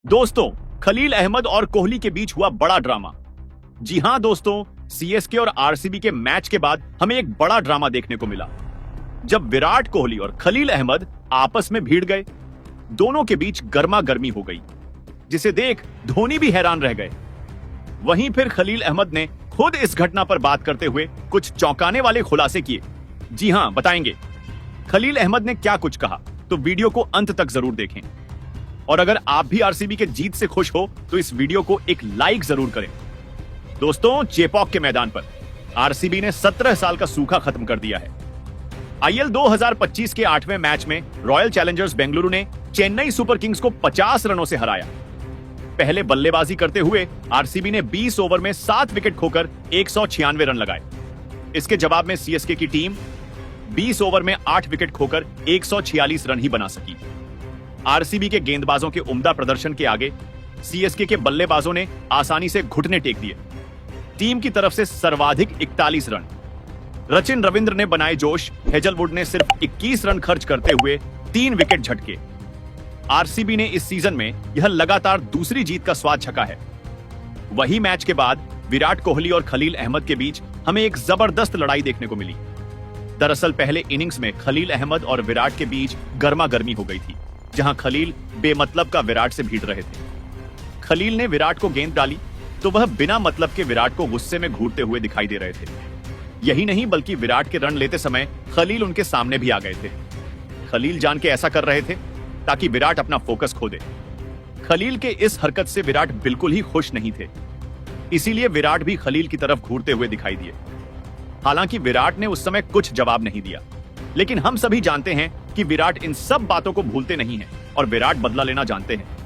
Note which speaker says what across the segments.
Speaker 1: दोस्तों, खलील अहमद और कोहली के बीच हुआ बड़ा ड्रामा। जी हां दोस्तों, सीएसके और आरसीबी के मैच के बाद हमें एक बड़ा ड्रामा देखने को मिला। जब विराट कोहली और खलील अहमद आपस में भिड़ गए, दोनों के बीच गर्मा गर्मी हो गई, जिसे देख धोनी भी हैरान रह गए। वहीं फिर खलील अहमद ने खुद इस घटना पर बात करते हुए कुछ चौंकाने वाले खुलासे किए। जी हां, बताएंगे खलील अहमद ने क्या कुछ कहा, तो वीडियो को अंत तक जरूर देखें। और अगर आप भी आरसीबी के जीत से खुश हो तो इस वीडियो को एक लाइक जरूर करें। दोस्तों, चेपॉक के मैदान पर आरसीबी ने 17 साल का सूखा खत्म कर दिया है। आईएल 2025 के 8वें मैच में रॉयल चैलेंजर्स बेंगलुरु ने चेन्नई सुपर किंग्स को 50 रनों से हराया। पहले बल्लेबाजी करते हुए आरसीबी ने 20 ओवर में 7 विकेट खोकर 196 रन लगाए। इसके जवाब में सीएसके की टीम 20 ओवर में 8 विकेट खोकर 146 रन ही बना सकी। आरसीबी के गेंदबाजों के उम्दा प्रदर्शन के आगे सीएसके के बल्लेबाजों ने आसानी से घुटने टेक दिए। टीम की तरफ से सर्वाधिक 41 रन रचिन रविंद्र ने बनाए जोश। हेजलवुड ने सिर्फ 21 रन खर्च करते हुए 3 विकेट झटके। आरसीबी ने इस सीजन में यह लगातार दूसरी जीत का स्वाद चखा है। वही मैच के बाद विराट कोहली और खलील अहमद के बीच हमें एक जबरदस्त लड़ाई देखने को मिली। दरअसल पहले इनिंग्स में खलील अहमद और विराट के बीच गर्मा गर्मी हो गई थी, जहां खलील बेमतलब का विराट से भिड़ रहे थे। खलील ने विराट को गेंद डाली तो वह बिना मतलब के विराट को गुस्से में घूरते हुए दिखाई दे रहे थे। यही नहीं, बल्कि विराट के रन लेते समय खलील उनके सामने भी आ गए थे। खलील जान के ऐसा कर रहे थे ताकि विराट अपना फोकस खो दे। खलील के इस हरकत से विराट बिल्कुल ही खुश नहीं थे, इसीलिए विराट भी खलील की तरफ घूरते हुए दिखाई दिए। हालांकि विराट ने उस समय कुछ जवाब नहीं दिया, लेकिन हम सभी जानते हैं कि विराट इन सब बातों को भूलते नहीं हैं और विराट बदला लेना जानते हैं।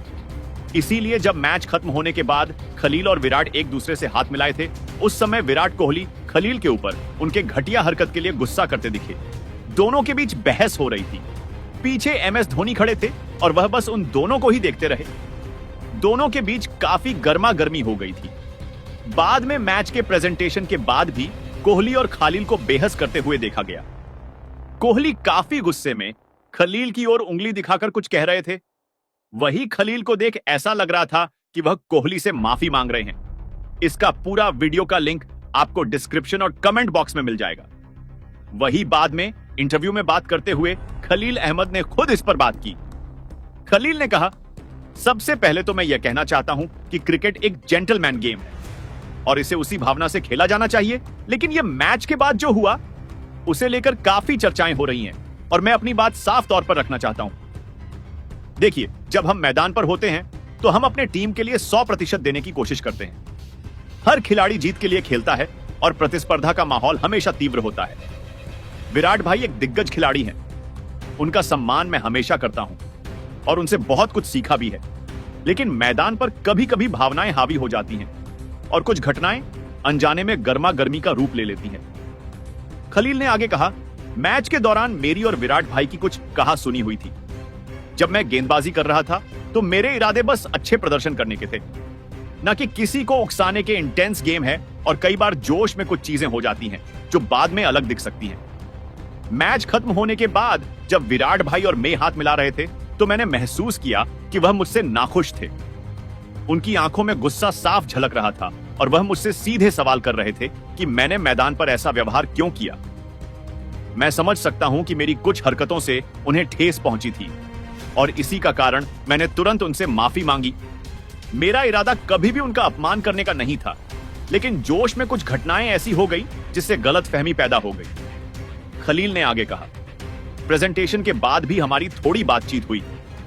Speaker 1: इसीलिए जब मैच खत्म होने के बाद खलील और विराट एक दूसरे से हाथ मिलाए थे, उस समय विराट कोहली खलील के ऊपर उनके घटिया हरकत के लिए गुस्सा करते दिखे। दोनों के बीच बहस हो रही थी। पीछे एमएस धोनी खड़े थे और वह बस उन दोनों को ही देखते रहे। दोनों के बीच काफी गर्मा गर्मी हो गई थी। बाद में मैच के प्रेजेंटेशन के बाद भी कोहली और खलील को बेहस करते हुए देखा गया। कोहली काफी गुस्से में खलील की ओर उंगली दिखाकर कुछ कह रहे थे। वही खलील को देख ऐसा लग रहा था कि वह कोहली से माफी मांग रहे हैं। इसका पूरा वीडियो का लिंक आपको डिस्क्रिप्शन और कमेंट बॉक्स में मिल जाएगा। वही बाद में इंटरव्यू में बात करते हुए खलील अहमद ने खुद इस पर बात की। खलील ने कहा, सबसे पहले तो मैं यह कहना चाहता हूं कि क्रिकेट एक जेंटलमैन गेम है और इसे उसी भावना से खेला जाना चाहिए। लेकिन यह मैच के बाद जो हुआ, उसे लेकर काफी चर्चाएं हो रही हैं और मैं अपनी बात साफ तौर पर रखना चाहता हूं। देखिए, जब हम मैदान पर होते हैं तो हम अपने टीम के लिए 100% देने की कोशिश करते हैं। हर खिलाड़ी जीत के लिए खेलता है और प्रतिस्पर्धा का माहौल हमेशा तीव्र होता है। विराट भाई एक दिग्गज खिलाड़ी हैं। उनका सम्मान मैं हमेशा करता हूं और उनसे बहुत कुछ सीखा भी है। लेकिन मैदान पर कभी कभी भावनाएं हावी हो जाती हैं और कुछ घटनाएं अनजाने में गर्मा गर्मी का रूप ले लेती हैं। खलील ने आगे कहा, मैच के दौरान मेरी और विराट भाई की कुछ कहा सुनी हुई थी। जब मैं गेंदबाजी कर रहा था तो मेरे इरादे बस अच्छे प्रदर्शन करने के थे, न कि किसी को उकसाने के। इंटेंस गेम है और कई बार जोश में कुछ चीजें हो जाती हैं जो बाद में अलग दिख सकती हैं। मैच खत्म होने के बाद जब विराट भाई और मैं हाथ मिला रहे थे तो मैंने महसूस किया कि वह मुझसे नाखुश थे। उनकी आंखों में गुस्सा साफ झलक रहा था और वह मुझसे सीधे सवाल कर रहे थे कि मैंने मैदान पर ऐसा व्यवहार क्यों किया। मैं समझ सकता हूं कि मेरी कुछ हरकतों से उन्हें ठेस पहुंची थी और इसी का कारण मैंने तुरंत उनसे माफी मांगी। मेरा इरादा कभी भी उनका अपमान करने का नहीं था, लेकिन जोश में कुछ घटनाएं ऐसी हो गई जिससे गलतफहमी पैदा हो गई। खलील ने आगे कहा, प्रेजेंटेशन के बाद भी हमारी थोड़ी बातचीत हुई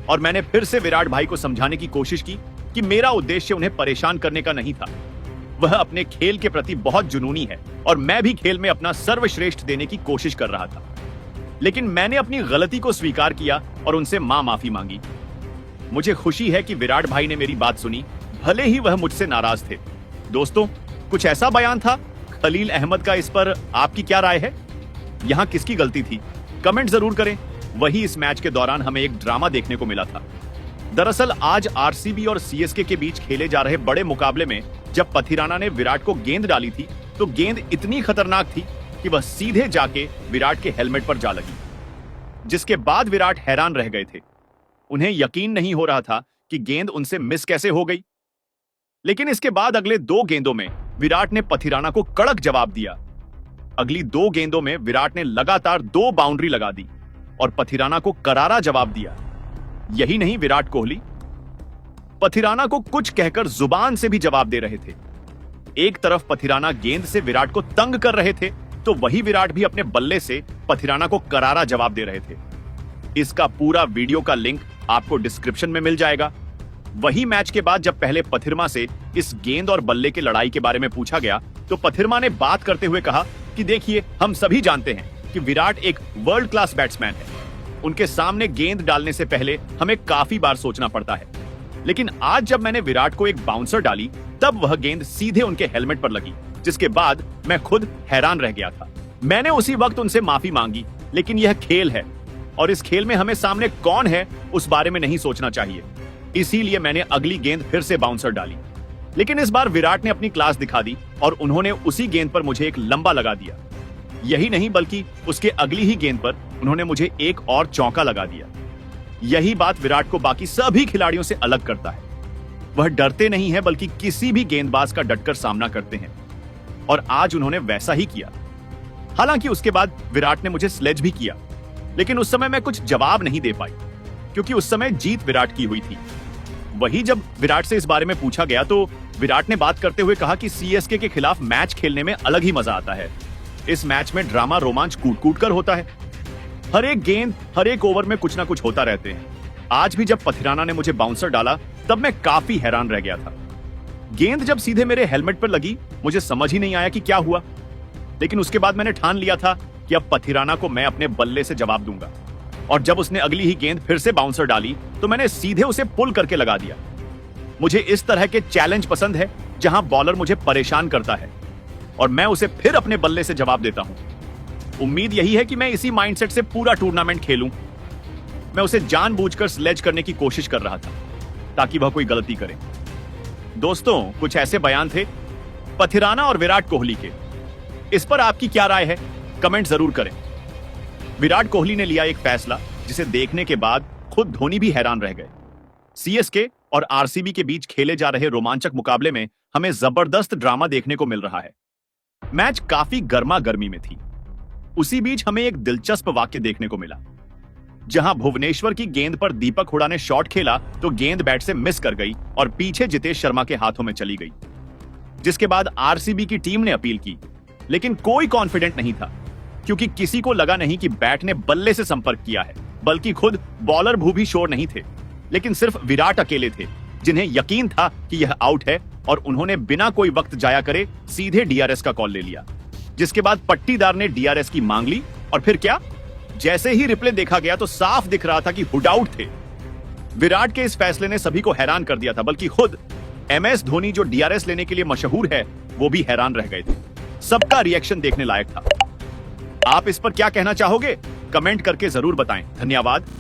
Speaker 1: और मैंने फिर से विराट भाई को समझाने की कोशिश की कि मेरा उद्देश्य उन्हें परेशान करने का नहीं था। वह अपने खेल के प्रति बहुत जुनूनी है और मैं भी खेल में अपना सर्वश्रेष्ठ देने की कोशिश कर रहा था। लेकिन मैंने अपनी गलती को स्वीकार किया और उनसे माफी मांगी। मुझे खुशी है कि विराट भाई ने मेरी बात सुनी, भले ही वह मुझसे नाराज थे। दोस्तों, कुछ ऐसा बयान था खलील अहमद का। इस पर आपकी क्या राय है? यहां किसकी गलती थी? कमेंट जरूर करें। वही इस मैच के दौरान हमें एक ड्रामा देखने को मिला था। दरअसल आज आरसीबी और सीएसके के बीच खेले जा रहे बड़े मुकाबले में जब पथिराना ने विराट को गेंद डाली थी तो गेंद इतनी खतरनाक थी कि वह सीधे जाके विराट के हेलमेट पर जा लगी, जिसके बाद विराट हैरान रह गए थे। उन्हें यकीन नहीं हो रहा था कि गेंद उनसे मिस कैसे हो गई। लेकिन इसके बाद अगले 2 गेंदों में विराट ने पथिराना को कड़क जवाब दिया। अगली 2 गेंदों में विराट ने लगातार 2 बाउंड्री लगा दी और पथिराना को करारा जवाब दिया। यही नहीं, विराट कोहली पथिराना को कुछ कहकर जुबान से भी जवाब दे रहे थे। एक तरफ पथिराना गेंद से विराट को तंग कर रहे थे, तो वही विराट भी अपने बल्ले से पथिराना को करारा जवाब दे रहे थे। इसका पूरा वीडियो का लिंक आपको डिस्क्रिप्शन में मिल जाएगा। वही मैच के बाद जब पहले पथिरमा से इस गेंद और बल्ले की लड़ाई के बारे में पूछा गया, तो पथिरमा ने बात करते हुए कहा कि देखिए, हम सभी जानते हैं कि विराट एक वर्ल्ड क्लास बैट्समैन है। उनके सामने गेंद डालने से पहले हमें काफी बार सोचना पड़ता है, लेकिन आज जब मैंने विराट को एक बाउंसर डाली, तब वह गेंद सीधे उनके हेलमेट पर लगी, जिसके बाद मैं खुद हैरान रह गया था। मैंने उसी वक्त उनसे माफी मांगी, लेकिन यह खेल है और इस खेल में हमें सामने कौन है उस बारे में नहीं सोचना चाहिए। इसीलिए मैंने अगली गेंद फिर से बाउंसर डाली, लेकिन इस बार विराट ने अपनी क्लास दिखा दी और उन्होंने उसी गेंद पर मुझे एक लंबा लगा दिया। यही नहीं, बल्कि उसके अगली ही गेंद पर उन्होंने मुझे एक और चौका लगा दिया। यही बात विराट को बाकी सभी खिलाड़ियों से अलग करता है। वह डरते नहीं है, बल्कि किसी भी गेंदबाज का डटकर सामना करते हैं, और आज उन्होंने वैसा ही किया। हालांकि उसके बाद विराट ने मुझे स्लेज भी किया, लेकिन उस समय मैं कुछ जवाब नहीं दे पाई, क्योंकि उस समय जीत विराट की हुई थी। वही जब विराट से इस बारे में पूछा गया, तो विराट ने बात करते हुए कहा कि सीएसके के खिलाफ मैच खेलने में अलग ही मजा आता है। इस मैच में ड्रामा, रोमांच कूट कूट कर होता है। हर एक गेंद, हर एक ओवर में कुछ ना कुछ होता रहते हैं। आज भी जब पथिराना ने मुझे बाउंसर डाला, तब मैं काफी हैरान रह गया था। गेंद जब सीधे मेरे हेलमेट पर लगी, मुझे समझ ही नहीं आया कि क्या हुआ, लेकिन उसके बाद मैंने ठान लिया था कि अब पथिराना को मैं अपने बल्ले से जवाब दूंगा। और जब उसने अगली ही गेंद फिर से बाउंसर डाली, तो मैंने सीधे उसे पुल करके लगा दिया। मुझे इस तरह के चैलेंज पसंद है, जहां बॉलर मुझे परेशान करता है और मैं उसे फिर अपने बल्ले से जवाब देता हूं। उम्मीद यही है कि मैं इसी माइंडसेट से पूरा टूर्नामेंट खेलूं। मैं उसे जानबूझकर स्लेज करने की कोशिश कर रहा था, ताकि वह कोई गलती करे। दोस्तों, कुछ ऐसे बयान थे पथिराना और विराट कोहली के। इस पर आपकी क्या राय है? कमेंट जरूर करें। विराट कोहली ने लिया एक फैसला जिसे देखने के बाद खुद धोनी भी हैरान रह गए। सीएसके और आरसीबी के बीच खेले जा रहे रोमांचक मुकाबले में हमें जबरदस्त ड्रामा देखने को मिल रहा है। मैच काफी गर्मा गर्मी में थी। उसी बीच हमें एक दिलचस्प वाक्य देखने को मिला, जहां भुवनेश्वर की गेंद पर दीपक हुडा ने शॉट खेला तो गेंद बैट से मिस कर गई और पीछे जितेश शर्मा के हाथों में चली गई। जिसके बाद आरसीबी की टीम ने अपील की, लेकिन कोई कॉन्फिडेंट नहीं था, क्योंकि किसी को लगा नहीं कि बैट ने बल्ले से संपर्क किया है, बल्कि खुद बॉलर भी श्योर नहीं थे। लेकिन सिर्फ विराट अकेले थे जिन्हें यकीन था कि यह आउट है, और उन्होंने बिना कोई वक्त जाया करे सीधे डीआरएस का कॉल ले लिया। जिसके बाद पट्टीदार ने डीआरएस की मांग ली, और फिर क्या, जैसे ही रिप्ले देखा गया तो साफ दिख रहा था कि हुड आउट थे। विराट के इस फैसले ने सभी को हैरान कर दिया था, बल्कि खुद एमएस धोनी, जो डीआरएस लेने के लिए मशहूर है, वो भी हैरान रह गए थे। सबका रिएक्शन देखने लायक था। आप इस पर क्या कहना चाहोगे? कमेंट करके जरूर बताएं। धन्यवाद।